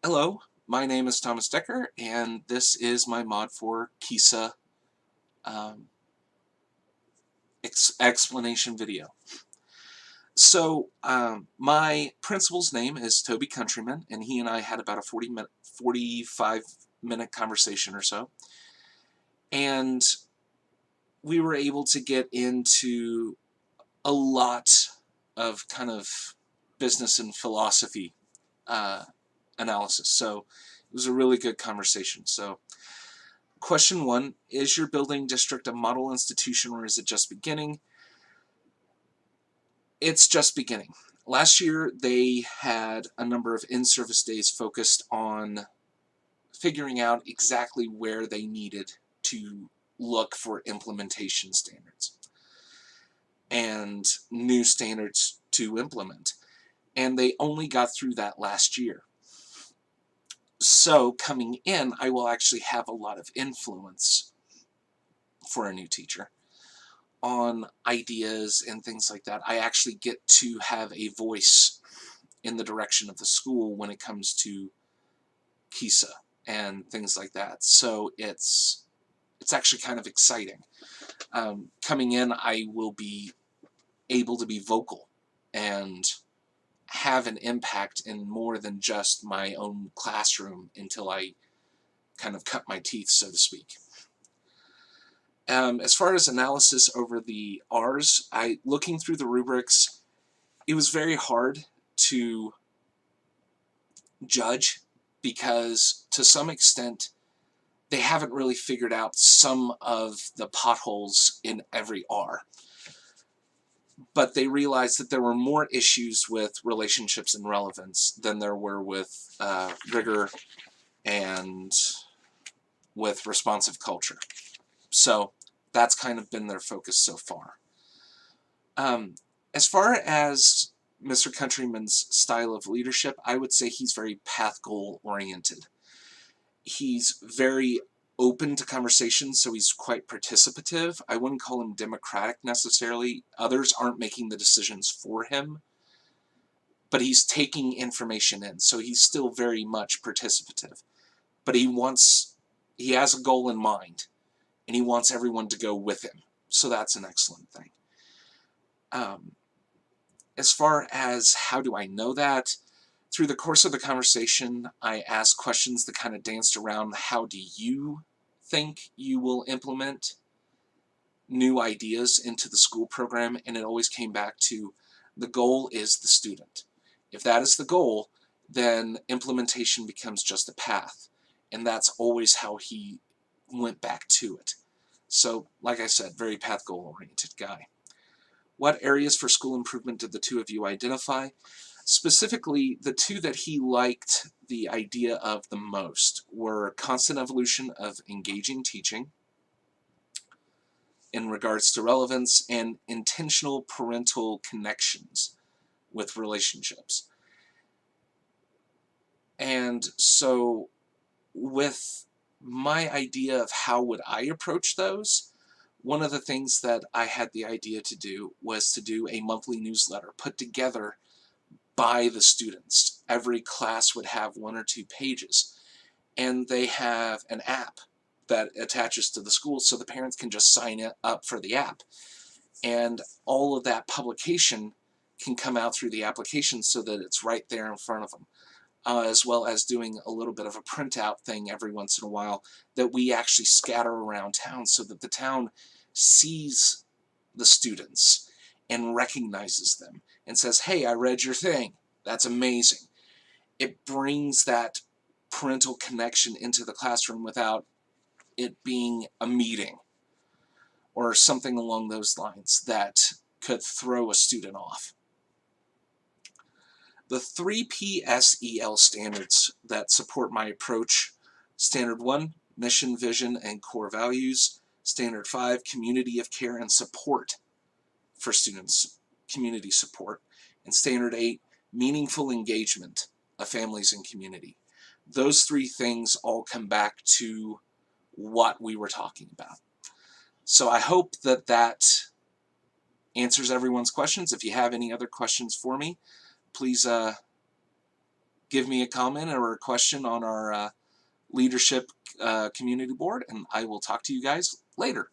Hello, my name is Thomas Decker, and this is my mod for Kesa um, explanation video. So, my principal's name is Toby Countryman, and he and I had about a 45-minute conversation or so. And we were able to get into a lot of kind of business and philosophy analysis. So, it was a really good conversation. So, question 1, is your building district a model institution or is it just beginning? It's just beginning. Last year they had a number of in-service days focused on figuring out exactly where they needed to look for implementation standards and new standards to implement. And they only got through that last year. So coming in, I will actually have a lot of influence for a new teacher on ideas and things like that. I actually get to have a voice in the direction of the school when it comes to Kesa and things like that. So it's actually kind of exciting. Coming in, I will be able to be vocal and have an impact in more than just my own classroom until I kind of cut my teeth, so to speak. As far as analysis over the R's, looking through the rubrics, it was very hard to judge because to some extent they haven't really figured out some of the potholes in every R. But they realized that there were more issues with relationships and relevance than there were with rigor and with responsive culture. So that's kind of been their focus so far. As far as Mr. Countryman's style of leadership, I would say he's very path goal oriented. He's very open to conversation, so he's quite participative. I wouldn't call him democratic necessarily. Others aren't making the decisions for him, but he's taking information in, so he's still very much participative. But he has a goal in mind, and he wants everyone to go with him. So that's an excellent thing. As far as how do I know that, through the course of the conversation, I asked questions that kind of danced around how do you think you will implement new ideas into the school program, and it always came back to the goal is the student. If that is the goal, then implementation becomes just a path, and that's always how he went back to it. So, like I said, very path goal oriented guy. What areas for school improvement did the two of you identify? Specifically, the two that he liked the idea of the most were constant evolution of engaging teaching in regards to relevance and intentional parental connections with relationships. And so with my idea of how would I approach those, one of the things that I had the idea to do was to do a monthly newsletter put together by the students. Every class would have 1 or 2 pages, and they have an app that attaches to the school so the parents can just sign it up for the app, and all of that publication can come out through the application so that it's right there in front of them, as well as doing a little bit of a printout thing every once in a while that we actually scatter around town so that the town sees the students and recognizes them and says, hey, I read your thing. That's amazing. It brings that parental connection into the classroom without it being a meeting or something along those lines that could throw a student off. The 3 PSEL standards that support my approach: Standard 1, mission, vision, and core values. Standard 5, community of care and support for students, community support. And Standard 8, meaningful engagement of families and community. Those 3 things all come back to what we were talking about. So I hope that that answers everyone's questions. If you have any other questions for me, please give me a comment or a question on our leadership community board, and I will talk to you guys later.